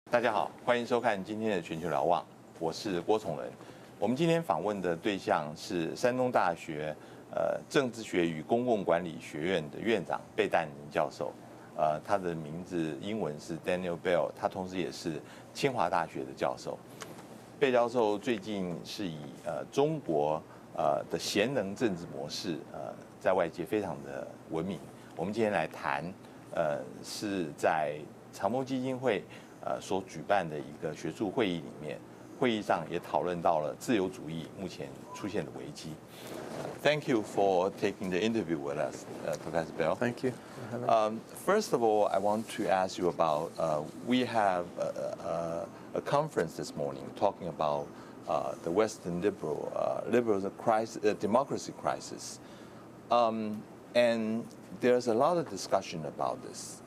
大家好，欢迎收看今天的全球瞭望，我是郭崇仁。我们今天访问的对象是山东大学政治学与公共管理学院的院长贝淡宁教授。他的名字英文是 Daniel Bell， 他同时也是清华大学的教授。贝教授最近是以中国的贤能政治模式在外界非常的闻名。我们今天来谈是在长风基金会所举办的一个学术会议里面，会议上也讨论到了自由主义目前出现的危机。Thank you for taking the interview with us, Professor Bell. Thank you. First of all, I want to ask you about we have a conference this morning talking about the Western liberal crisis, democracy crisis, and there's a lot of discussion about this.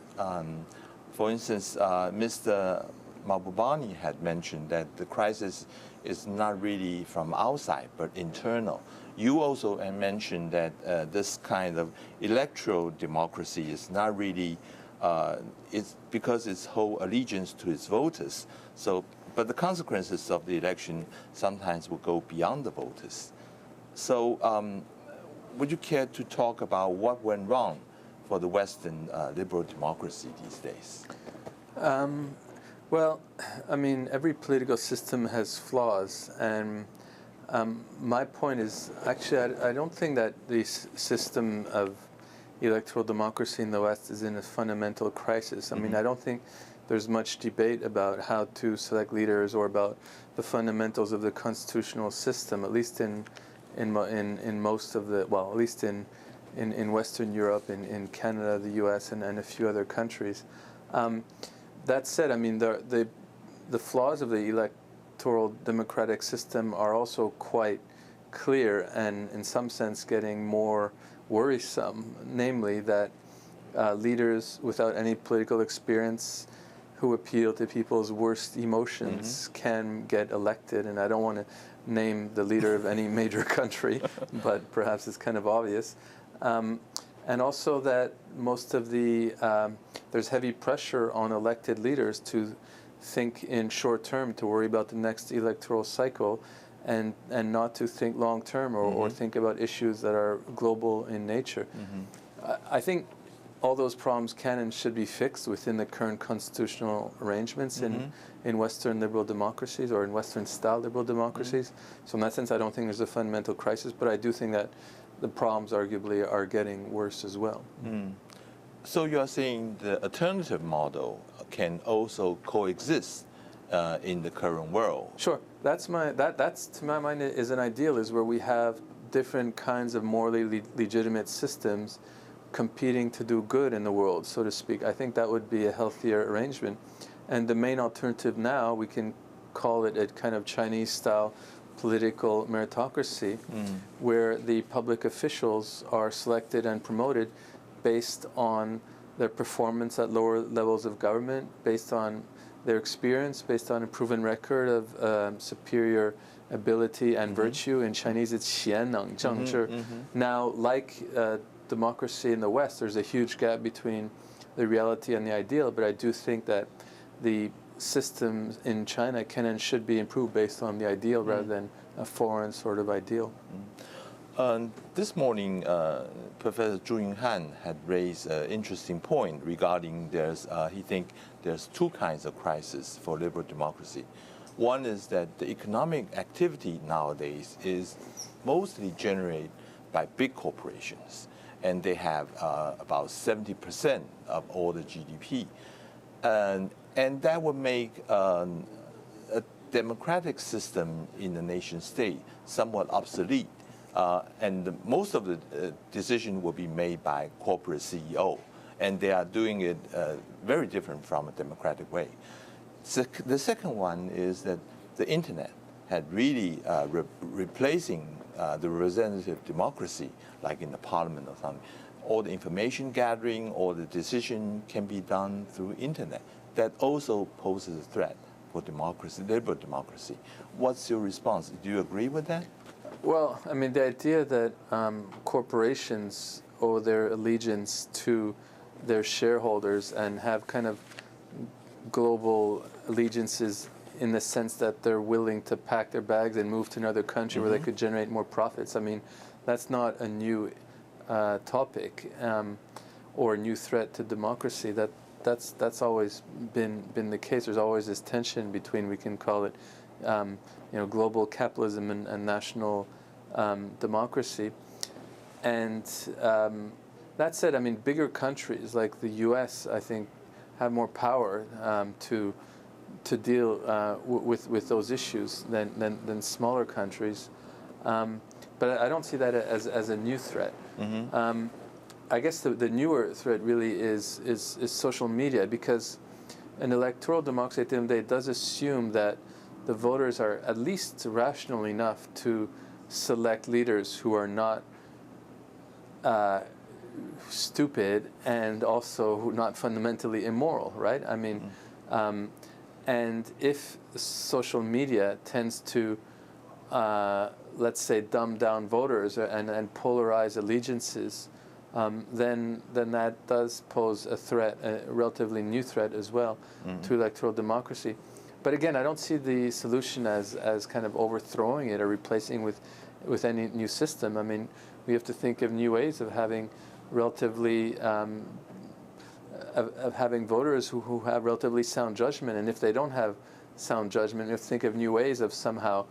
For instance, Mr. Mahbubani had mentioned that the crisis is not really from outside, but internal. You also mentioned that this kind of electoral democracy is not really, it's because its whole allegiance to its voters. So, but the consequences of the election sometimes will go beyond the voters. So, would you care to talk about what went wrong for the Western liberal democracy these days? Well, I mean, every political system has flaws, and my point is, actually, I don't think that the system of electoral democracy in the West is in a fundamental crisis. I mean, I don't think there's much debate about how to select leaders or about the fundamentals of the constitutional system, at least in most of the, well, at least in Western Europe, in Canada, the U.S., and a few other countries. That said, I mean, the flaws of the electoral democratic system are also quite clear and, in some sense, getting more worrisome, namely that leaders without any political experience who appeal to people's worst emotions can get elected. And I don't want to name the leader of any major country, but perhaps it's kind of obvious. And also that most of the, there's heavy pressure on elected leaders to think in short term, to worry about the next electoral cycle, and not to think long term or think about issues that are global in nature. I think all those problems can and should be fixed within the current constitutional arrangements in Western liberal democracies or in Western style liberal democracies. So in that sense, I don't think there's a fundamental crisis, but I do think that the problems arguably are getting worse as well. So you are saying the alternative model can also coexist in the current world? Sure. That's to my mind is an ideal, is where we have different kinds of morally legitimate systems competing to do good in the world, so to speak. I think that would be a healthier arrangement. And the main alternative now, we can call it a kind of Chinese-style political meritocracy, where the public officials are selected and promoted based on their performance at lower levels of government, based on their experience, based on a proven record of superior ability and virtue. In Chinese, it's 贤能政治. Now, like democracy in the West, there's a huge gap between the reality and the ideal, but I do think that the systems in China can and should be improved based on the ideal rather than a foreign sort of ideal. This morning, Professor Zhu Yunhan had raised an interesting point regarding he thinks there's two kinds of crisis for liberal democracy. One is that the economic activity nowadays is mostly generated by big corporations, and they have about 70% of all the GDP. And that would make a democratic system in the nation state somewhat obsolete. And most of the decision will be made by corporate CEO, and they are doing it very different from a democratic way. So the second one is that the internet had really replacing the representative democracy, like in the parliament or something. All the information gathering, all the decision can be done through internet. That also poses a threat for democracy, liberal democracy. What's your response? Do you agree with that? Well, I mean, the idea that corporations owe their allegiance to their shareholders and have kind of global allegiances in the sense that they're willing to pack their bags and move to another country where they could generate more profits. I mean, that's not a new topic or a new threat to democracy. That's always been the case. There's always this tension between, we can call it, global capitalism and national democracy. And that said, I mean, bigger countries like the U.S., I think, have more power to deal with those issues than smaller countries. But I don't see that as a new threat. I guess the newer threat really is social media, because an electoral democracy at the end of the day does assume that the voters are at least rational enough to select leaders who are not stupid and also not fundamentally immoral, right? I mean, and if social media tends to, let's say, dumb down voters and polarize allegiances, then that does pose a threat, a relatively new threat as well, to electoral democracy. But again, I don't see the solution as kind of overthrowing it or replacing with any new system. I mean, we have to think of new ways of having relatively of having voters who have relatively sound judgment, and if they don't have sound judgment, we have to think of new ways of somehow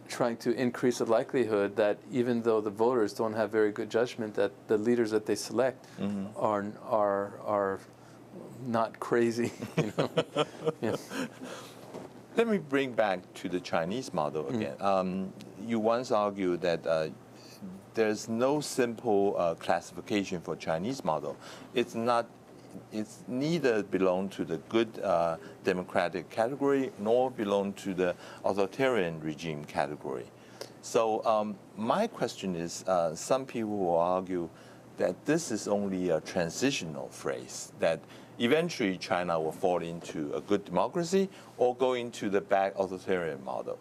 trying to increase the likelihood that even though the voters don't have very good judgment, that the leaders that they select are not crazy. Yeah. Let me bring back to the Chinese model again. You once argued that there's no simple classification for Chinese model. It's neither belong to the good democratic category nor belong to the authoritarian regime category. So my question is, some people will argue that this is only a transitional phrase, that eventually China will fall into a good democracy or go into the bad authoritarian model.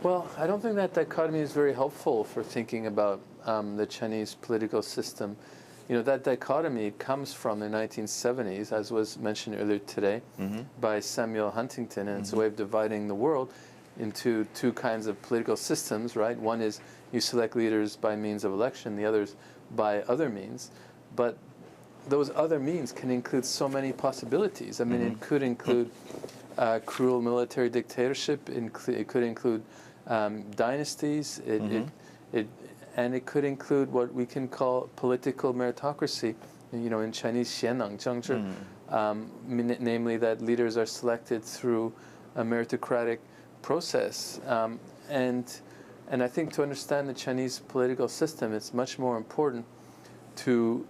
Well, I don't think that dichotomy is very helpful for thinking about the Chinese political system. You know, that dichotomy comes from the 1970s, as was mentioned earlier today, by Samuel Huntington, and it's a way of dividing the world into two kinds of political systems, right? One is you select leaders by means of election, the others by other means. But those other means can include so many possibilities. I mean, it could include cruel military dictatorship, it could include dynasties, and it could include what we can call political meritocracy, you know, in Chinese 贤能政治, namely that leaders are selected through a meritocratic process. And I think to understand the Chinese political system, it's much more important to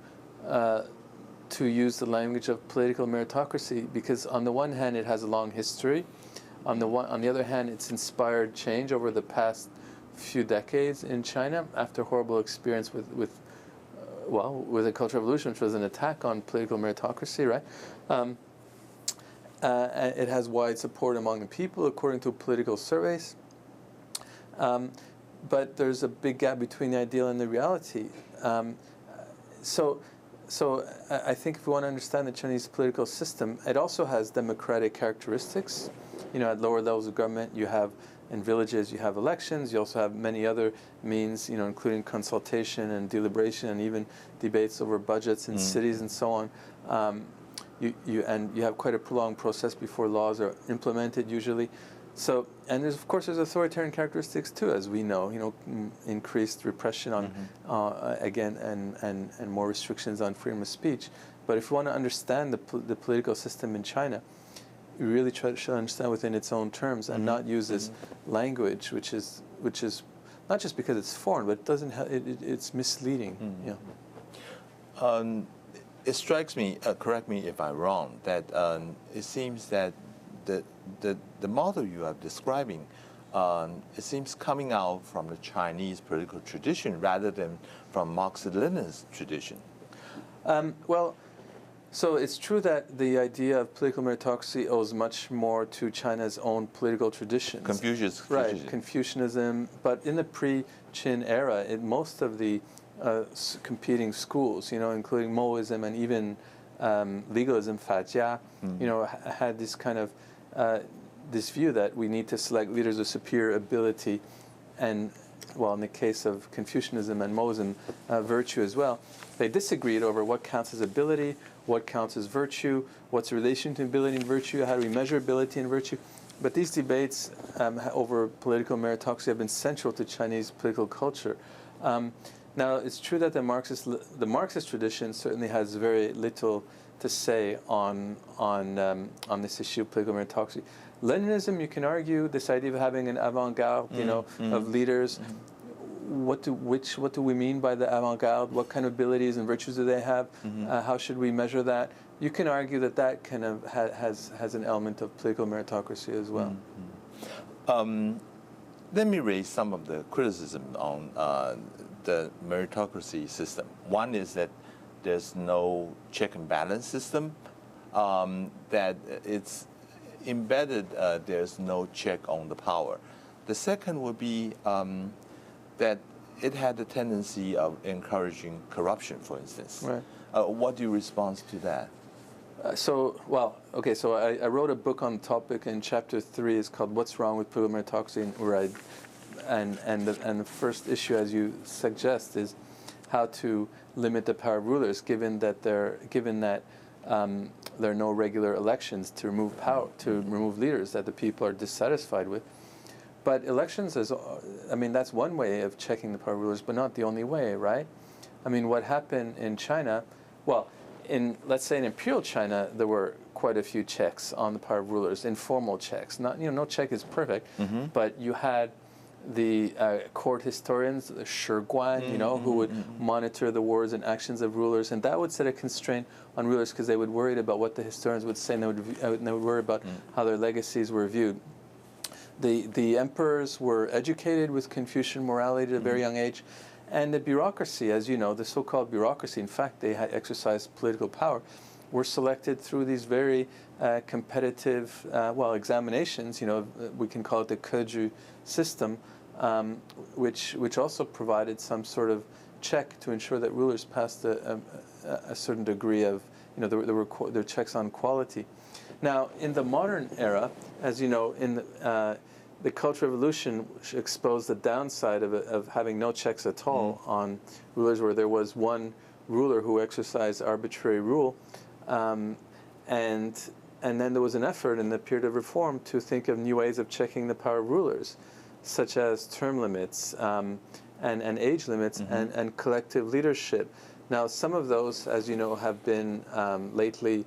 use the language of political meritocracy, because on the one hand it has a long history, on the other hand it's inspired change over the past few decades in China after horrible experience with the Cultural Revolution, which was an attack on political meritocracy, right? It has wide support among the people according to political surveys, but there's a big gap between the ideal and the reality. So I think if we want to understand the Chinese political system, it also has democratic characteristics. You know, at lower levels of government, you have, in villages, you have elections. You also have many other means, you know, including consultation and deliberation and even debates over budgets in cities and so on. You have quite a prolonged process before laws are implemented usually. So, and there's, of course, there's authoritarian characteristics too, as we know. You know, increased repression on again, and more restrictions on freedom of speech. But if you want to understand the political system in China, you really should understand within its own terms and not use this language, which is not just because it's foreign, but it doesn't it's misleading. It strikes me, correct me if I'm wrong, that it seems that the model you are describing, it seems coming out from the Chinese political tradition rather than from Marxist-Leninist tradition. Well, so it's true that the idea of political meritocracy owes much more to China's own political traditions. Confucianism. Confucianism. But in the pre-Qin era, most of the competing schools, you know, including Maoism and even legalism, 法家, had this kind of this view that we need to select leaders of superior ability and, well, in the case of Confucianism and Moism, virtue as well. They disagreed over what counts as ability, what counts as virtue, what's the relation to ability and virtue, how do we measure ability and virtue. But these debates over political meritocracy have been central to Chinese political culture. Now, it's true that the Marxist tradition certainly has very little to say on this issue of political meritocracy. Leninism, you can argue this idea of having an avant-garde, of leaders. What do we mean by the avant-garde? What kind of abilities and virtues do they have? How should we measure that? You can argue that kind of has an element of political meritocracy as well. Let me raise some of the criticism on the meritocracy system. One is that there's no check and balance system, that it's embedded, there's no check on the power. The second would be that it had a tendency of encouraging corruption, for instance. Right. What do you respond to that? So I wrote a book on the topic, and chapter 3 is called "What's Wrong with Political Meritocracy," where the first issue, as you suggest, is how to limit the power of rulers, given that there are no regular elections to remove power, to remove leaders that the people are dissatisfied with. But elections that's one way of checking the power of rulers, but not the only way, right? I mean, what happened in China, let's say in Imperial China, there were quite a few checks on the power of rulers, informal checks. Not, no check is perfect, but you had the court historians, the shiguan, who would monitor the words and actions of rulers, and that would set a constraint on rulers because they would worry about what the historians would say, and they would worry about how their legacies were viewed. The emperors were educated with Confucian morality at a very young age, and the bureaucracy, as you know, the so-called bureaucracy, in fact, they had exercised political power, were selected through these very competitive, examinations. We can call it the Keju system, which also provided some sort of check to ensure that rulers passed a certain degree of, there were checks on quality. Now, in the modern era, as you know, in the Cultural Revolution exposed the downside of having no checks at all on rulers, where there was one ruler who exercised arbitrary rule, and then there was an effort in the period of reform to think of new ways of checking the power of rulers, such as term limits and age limits and collective leadership. Now, some of those, as you know, have been lately,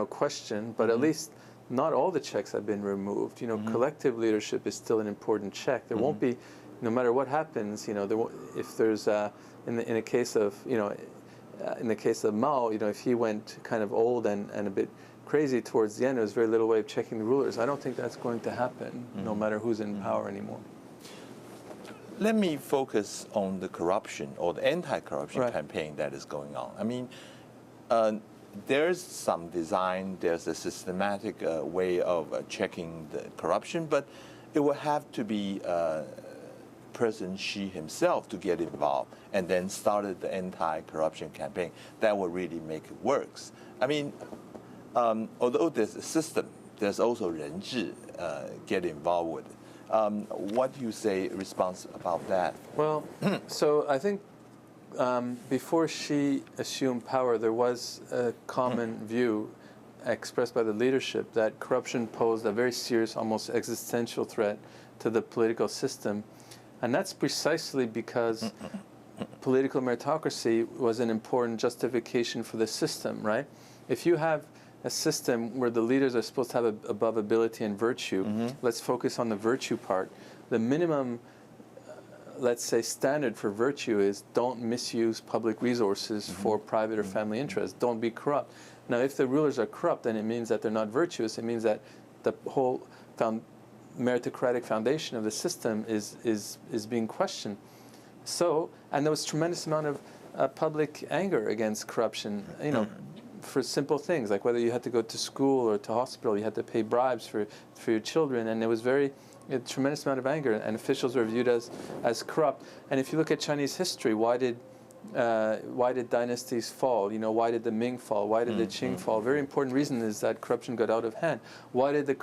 questioned, but at least not all the checks have been removed. Collective leadership is still an important check. There won't be, no matter what happens, if there's in the case of in the case of Mao, if he went kind of old and a bit crazy towards the end, there was very little way of checking the rulers. I don't think that's going to happen, no matter who's in power anymore. Let me focus on the corruption or the anti-corruption Right. campaign that is going on. I mean, there's some design, there's a systematic way of checking the corruption, but it will have to be President Xi himself to get involved and then started the anti-corruption campaign. That will really make it works. I mean, although there's a system, there's also 人治 get involved with it. What do you say response about that? Well, so I think before Xi assumed power, there was a common view expressed by the leadership that corruption posed a very serious, almost existential threat to the political system. And that's precisely because political meritocracy was an important justification for the system, right? If you have a system where the leaders are supposed to have above ability and virtue, let's focus on the virtue part. The minimum, let's say, standard for virtue is don't misuse public resources for private or family interests. Don't be corrupt. Now, if the rulers are corrupt, then it means that they're not virtuous. It means that the whole meritocratic foundation of the system is being questioned. So, and there was tremendous amount of public anger against corruption, for simple things, like whether you had to go to school or to hospital, you had to pay bribes for your children, and there was a tremendous amount of anger, and officials were viewed as corrupt. And if you look at Chinese history, why did why did dynasties fall? Why did the Ming fall? Why did the Qing fall? Very important reason is that corruption got out of hand. Why did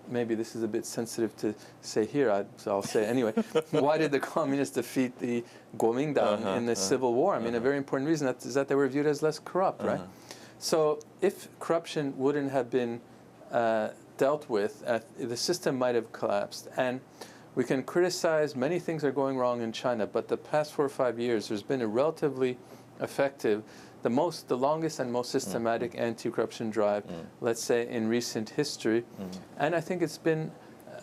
maybe this is a bit sensitive to say here, so I'll say it anyway. Why did the communists defeat the Kuomintang in the Civil War? I mean, a very important reason is that they were viewed as less corrupt, right? So if corruption wouldn't have been dealt with, the system might have collapsed. And we can criticize many things are going wrong in China, but the past 4 or 5 years, there's been a relatively effective, the longest and most systematic anti-corruption drive, let's say, in recent history. And I think it's been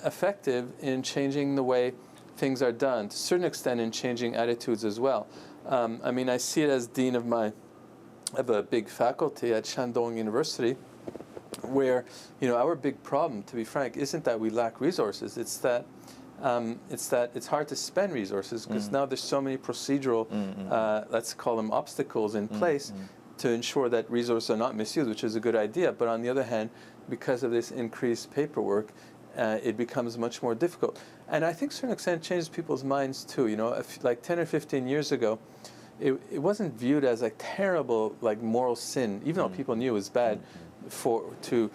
effective in changing the way things are done, to a certain extent in changing attitudes as well. I mean, I see it as dean of a big faculty at Shandong University, where, our big problem, to be frank, isn't that we lack resources, it's that it's hard to spend resources because now there's so many procedural, let's call them obstacles in place to ensure that resources are not misused, which is a good idea. But on the other hand, because of this increased paperwork, it becomes much more difficult. And I think to a certain extent it changes people's minds too. Like 10 or 15 years ago, it wasn't viewed as a terrible moral sin, even though people knew it was bad. To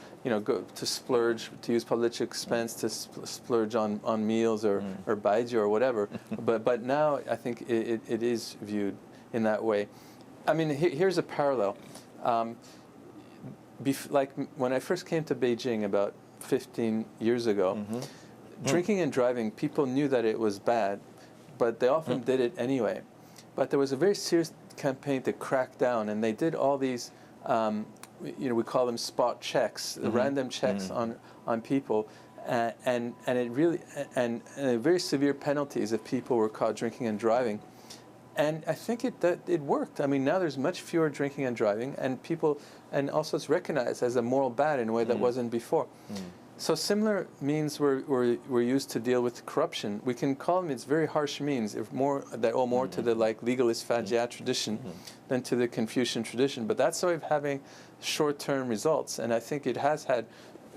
splurge, to use public expense to splurge on meals or baijiu or whatever, but now I think it is viewed in that way. I mean, here's a parallel. Like when I first came to Beijing about 15 years ago, drinking and driving, people knew that it was bad, but they often did it anyway. But there was a very serious campaign to crack down, and they did all these. We call them spot checks, random checks on people, and it really and very severe penalties if people were caught drinking and driving, and I think it worked. I mean, now there's much fewer drinking and driving, and also it's recognized as a moral bad in a way that wasn't before. So similar means were used to deal with corruption. We can call them, it's very harsh means, that owe more to the legalist Fajia tradition than to the Confucian tradition. But that's a way of having short-term results, and I think it has had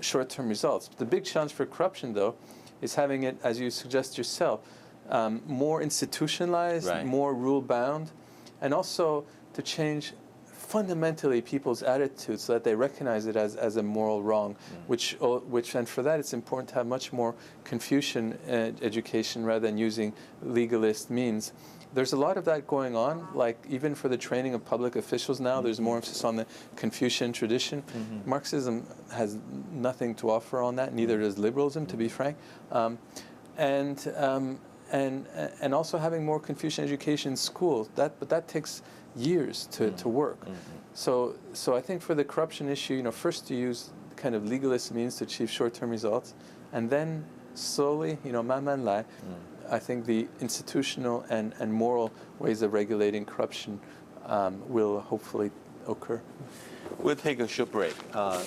short-term results. The big challenge for corruption, though, is having it, as you suggest yourself, more institutionalized, more rule-bound, and also to change fundamentally people's attitudes so that they recognize it as a moral wrong, which and for that it's important to have much more Confucian education rather than using legalist means. There's a lot of that going on, like even for the training of public officials now, there's more emphasis on the Confucian tradition. Marxism has nothing to offer on that, neither does liberalism, to be frank. And also having more Confucian education in schools, but that takes years to work. So I think for the corruption issue, first to use kind of legalist means to achieve short-term results, and then slowly, 慢慢来, I think the institutional and moral ways of regulating corruption will hopefully occur. We'll take a short break.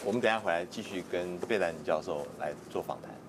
我们等一下回来继续跟贝兰教授来做访谈。